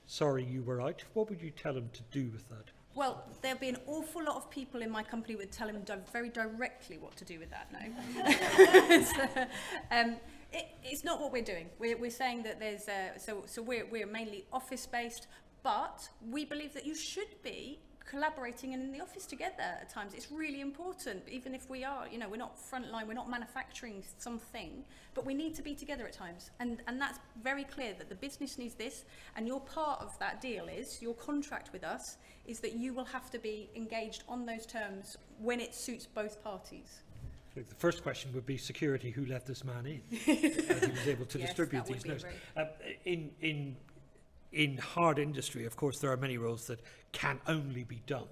sorry, you were out, what would you tell him to do with that? Well, there'd be an awful lot of people in my company who would tell him very directly what to do with that now. It's not what we're doing. We're saying that there's so we're mainly office-based, but we believe that you should be collaborating in the office together at times. It's really important, even if we are, we're not frontline, we're not manufacturing something, but we need to be together at times. And that's very clear that the business needs this, and your part of that deal is, your contract with us, is that you will have to be engaged on those terms when it suits both parties. The first question would be security: who let this man in? He was able to Yes, distribute that would these be notes. In hard industry, of course, there are many roles that can only be done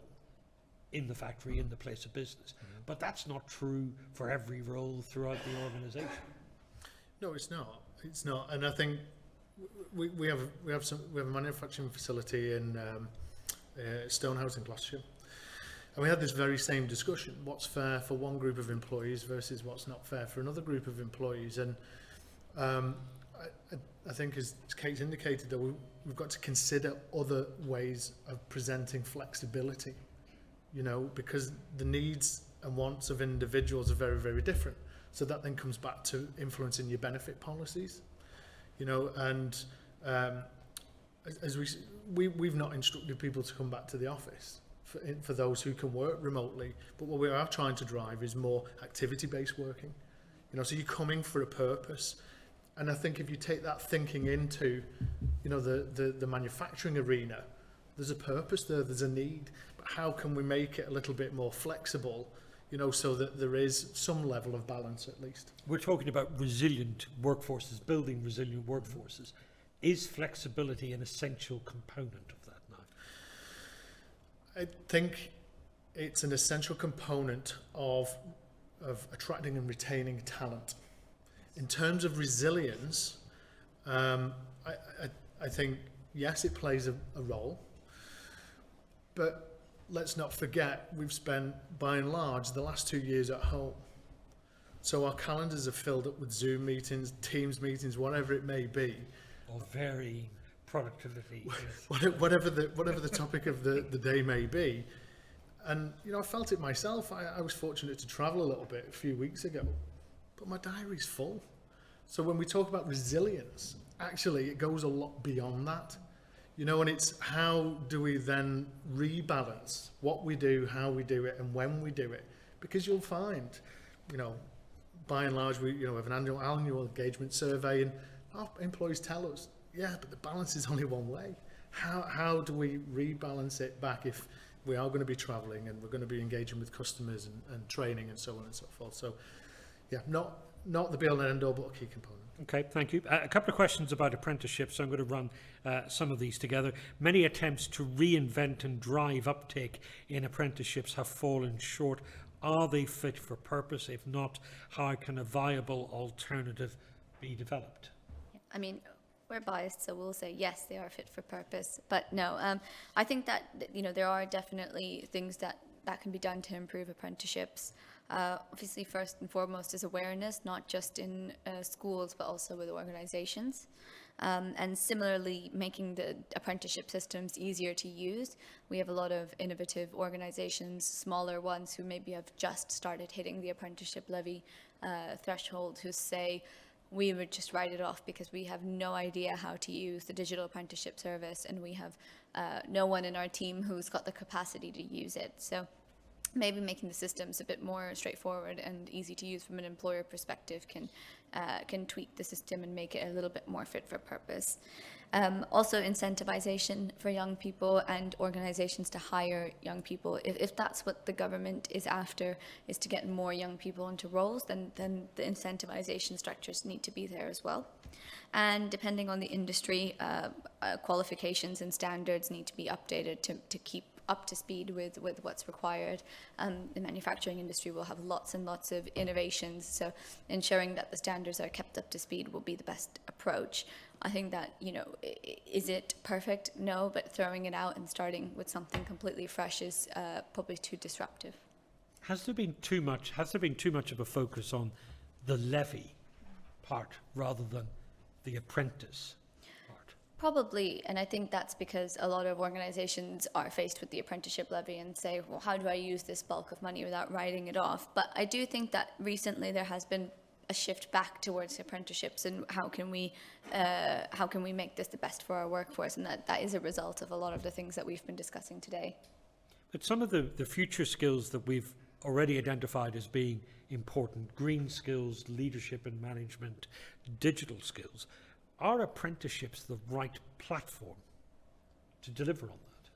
in the factory, in the place of business. But that's not true for every role throughout the organisation. No, it's not. It's not. And I think we have a manufacturing facility in Stonehouse in Gloucestershire. And we had this very same discussion: what's fair for one group of employees versus what's not fair for another group of employees. And I think, as Kate's indicated, that we've got to consider other ways of presenting flexibility, because the needs and wants of individuals are very, very different. So that then comes back to influencing your benefit policies, and as we've not instructed people to come back to the office for those who can work remotely, but what we are trying to drive is more activity-based working, so you're coming for a purpose. And I think if you take that thinking into, the manufacturing arena, there's a purpose there, there's a need. But how can we make it a little bit more flexible, so that there is some level of balance at least? We're talking about resilient workforces, building resilient workforces. Is flexibility an essential component of that now? I think it's an essential component of attracting and retaining talent. In terms of resilience, I think, yes, it plays a role, but let's not forget we've spent, by and large, the last 2 years at home. So our calendars are filled up with Zoom meetings, Teams meetings, whatever it may be. Or varying productivity. Whatever the topic of the day may be. And, I felt it myself. I was fortunate to travel a little bit a few weeks ago. But my diary's full. So when we talk about resilience, actually it goes a lot beyond that. And it's how do we then rebalance what we do, how we do it, and when we do it. Because you'll find, by and large, we have an annual engagement survey, and our employees tell us yeah, but the balance is only one way. How do we rebalance it back if we are going to be travelling and we're going to be engaging with customers and training and so on and so forth? So, yeah, not the be-all and end-all, but a key component. Okay, thank you. A couple of questions about apprenticeships. I'm going to run some of these together. Many attempts to reinvent and drive uptake in apprenticeships have fallen short. Are they fit for purpose? If not, how can a viable alternative be developed? I mean, we're biased, so we'll say yes, they are fit for purpose. But no, I think that, there are definitely things that can be done to improve apprenticeships. Obviously, first and foremost is awareness, not just in schools, but also with organizations. And similarly, making the apprenticeship systems easier to use. We have a lot of innovative organizations, smaller ones who maybe have just started hitting the apprenticeship levy threshold, who say, we would just write it off because we have no idea how to use the digital apprenticeship service, and we have no one in our team who's got the capacity to use it. So maybe making the systems a bit more straightforward and easy to use from an employer perspective can tweak the system and make it a little bit more fit for purpose. Also, incentivization for young people and organizations to hire young people. If that's what the government is after, is to get more young people into roles, then the incentivization structures need to be there as well. And depending on the industry, qualifications and standards need to be updated to keep up to speed with what's required. The manufacturing industry will have lots and lots of innovations, so ensuring that the standards are kept up to speed will be the best approach. I think that, is it perfect? No, but throwing it out and starting with something completely fresh is probably too disruptive. Has there been too much of a focus on the levy part rather than the apprentice part? Probably, and I think that's because a lot of organizations are faced with the apprenticeship levy and say, well, how do I use this bulk of money without writing it off? But I do think that recently there has been a shift back towards apprenticeships, and how can we make this the best for our workforce, and that is a result of a lot of the things that we've been discussing today. But some of the future skills that we've already identified as being important, green skills, leadership and management, digital skills, are apprenticeships the right platform to deliver on that?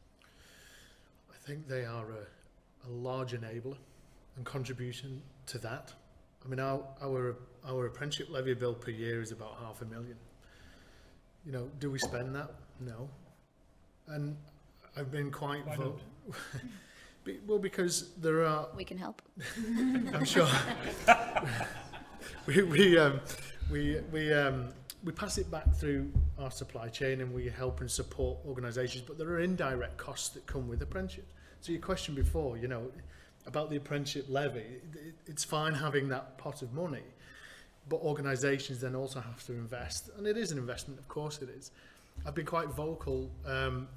I think they are a large enabler and contribution to that. I mean, our apprenticeship levy bill per year is about $500,000. Do we spend that? No. And I've been quite vocal. Well, because there are. We can help. I'm sure. We pass it back through our supply chain, and we help and support organisations. But there are indirect costs that come with apprenticeships. So your question before, about the apprenticeship levy, it's fine having that pot of money, but organisations then also have to invest, and it is an investment, of course it is. I've been quite vocal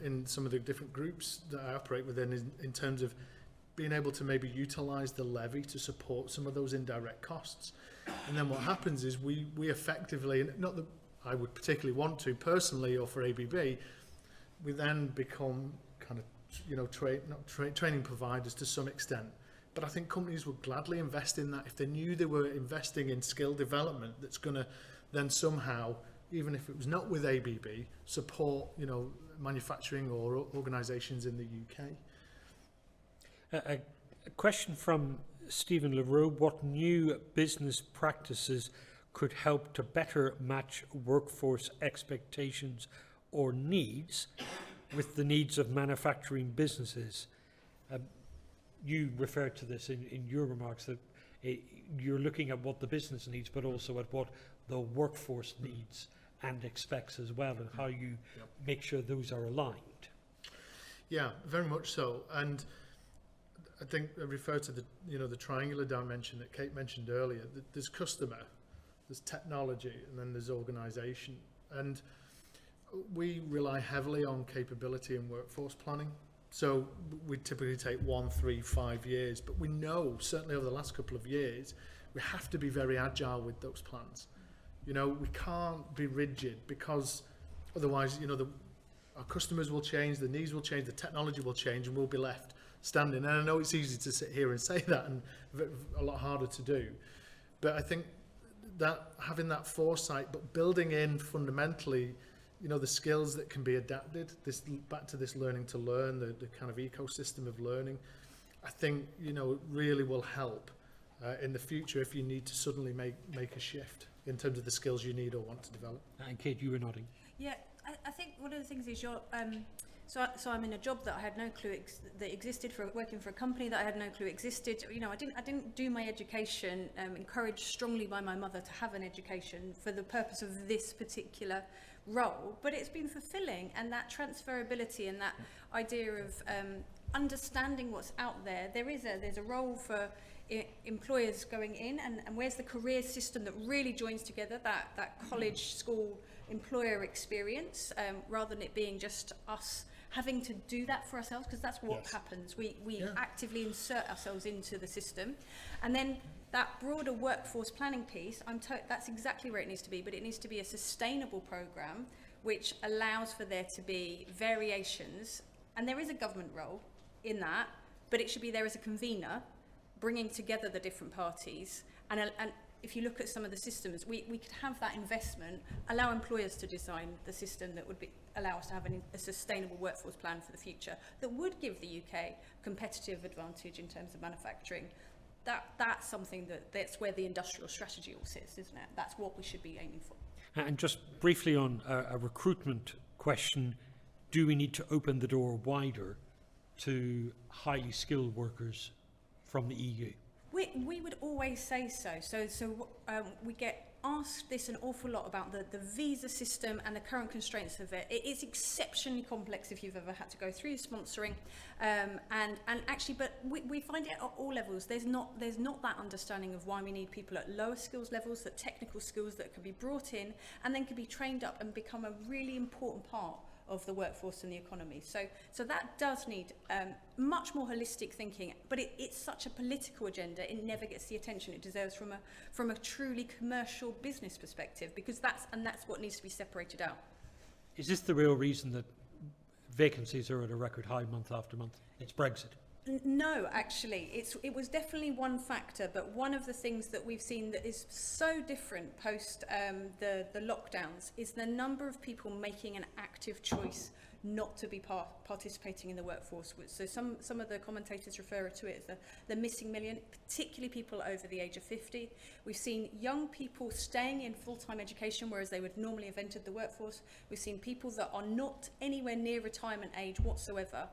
in some of the different groups that I operate within in terms of being able to maybe utilise the levy to support some of those indirect costs. And then what happens is we effectively, not that I would particularly want to personally or for ABB, we then become kind of training providers to some extent. But I think companies would gladly invest in that if they knew they were investing in skill development that's going to then somehow, even if it was not with ABB, support manufacturing or organisations in the UK. A question from Stephen LaRue: what new business practices could help to better match workforce expectations or needs with the needs of manufacturing businesses? You referred to this in your remarks, that you're looking at what the business needs, but also at what the workforce needs and expects as well, and how you make sure those are aligned. Yeah, very much so. And I think I refer to the triangular dimension that Kate mentioned earlier. There's customer, there's technology, and then there's organisation. And we rely heavily on capability and workforce planning. So we typically take 1, 3, 5 years, but we know certainly over the last couple of years we have to be very agile with those plans. We can't be rigid, because otherwise, our customers will change, the needs will change, the technology will change, and we'll be left standing. And I know it's easy to sit here and say that, and a lot harder to do. But I think that having that foresight, but building in fundamentally the skills that can be adapted, back to this learning to learn, the kind of ecosystem of learning, I think, really will help in the future if you need to suddenly make a shift in terms of the skills you need or want to develop. And Kate, you were nodding. Yeah, I think one of the things is so I'm in a job that I had no clue that existed, working for a company that I had no clue existed. I didn't do my education, encouraged strongly by my mother to have an education for the purpose of this particular role, but it's been fulfilling, and that transferability and that idea of understanding what's out there. There's a role for employers going in, and where's the career system that really joins together that college, school, employer experience, rather than it being just us having to do that for ourselves, because that's what happens. We actively insert ourselves into the system, and then that broader workforce planning piece, that's exactly where it needs to be, but it needs to be a sustainable program which allows for there to be variations, and there is a government role in that, but it should be there as a convener, bringing together the different parties, and if you look at some of the systems, we could have that investment, allow employers to design the system that would allow us to have a sustainable workforce plan for the future that would give the UK competitive advantage in terms of manufacturing. That's something that's where the industrial strategy all sits, isn't it? That's what we should be aiming for. And just briefly on a recruitment question, do we need to open the door wider to highly skilled workers from the EU? We would always say so. So we get asked this an awful lot about the visa system and the current constraints of it. It is exceptionally complex if you've ever had to go through sponsoring, and actually, but we find it at all levels. There's not that understanding of why we need people at lower skills levels, that technical skills that can be brought in and then can be trained up and become a really important part of the workforce and the economy. So that does need much more holistic thinking, but it's such a political agenda, it never gets the attention it deserves from a truly commercial business perspective, because that's what needs to be separated out. Is this the real reason that vacancies are at a record high month after month? It's Brexit. No, actually, it was definitely one factor, but one of the things that we've seen that is so different post the lockdowns is the number of people making an active choice not to be participating in the workforce. So some of the commentators refer to it as the missing million, particularly people over the age of 50. We've seen young people staying in full-time education, whereas they would normally have entered the workforce. We've seen people that are not anywhere near retirement age whatsoever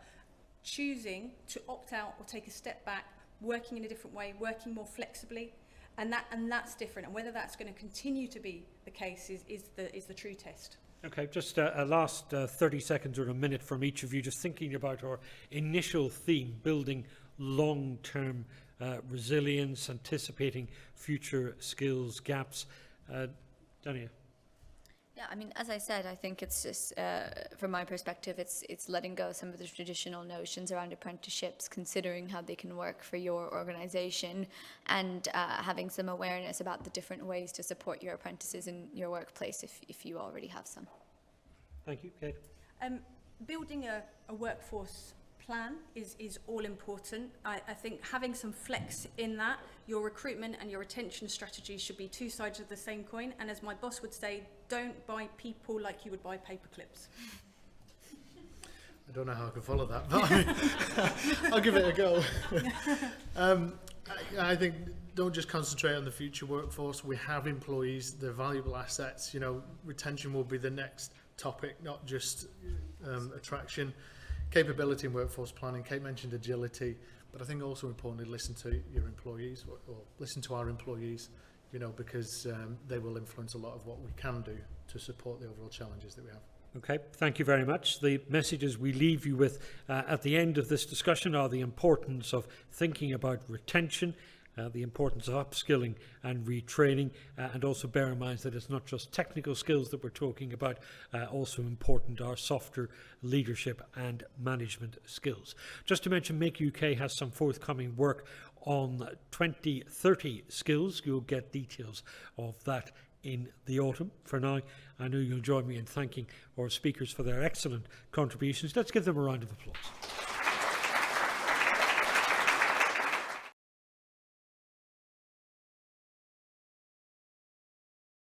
choosing to opt out or take a step back, working in a different way, working more flexibly, and that's different. And whether that's going to continue to be the case is the true test. Okay, just a last 30 seconds or a minute from each of you, just thinking about our initial theme, building long-term resilience, anticipating future skills gaps. Dania. Yeah, I mean, as I said, I think it's just, from my perspective, it's letting go of some of the traditional notions around apprenticeships, considering how they can work for your organisation, and having some awareness about the different ways to support your apprentices in your workplace if you already have some. Thank you, Kate. Building a workforce plan is all important. I think having some flex in that, your recruitment and your retention strategy should be two sides of the same coin. And as my boss would say, don't buy people like you would buy paper clips. I don't know how I can follow that, but I'll give it a go. I think don't just concentrate on the future workforce. We have employees, they're valuable assets. Retention will be the next topic, not just attraction. Capability and workforce planning. Kate mentioned agility, but I think also importantly, listen to your employees or listen to our employees, because they will influence a lot of what we can do to support the overall challenges that we have. Okay, thank you very much. The messages we leave you with at the end of this discussion are the importance of thinking about retention, the importance of upskilling and retraining, and also bear in mind that it's not just technical skills that we're talking about, also important are softer leadership and management skills. Just to mention, Make UK has some forthcoming work on 2030 skills. You'll get details of that in the autumn. For now, I know you'll join me in thanking our speakers for their excellent contributions. Let's give them a round of applause.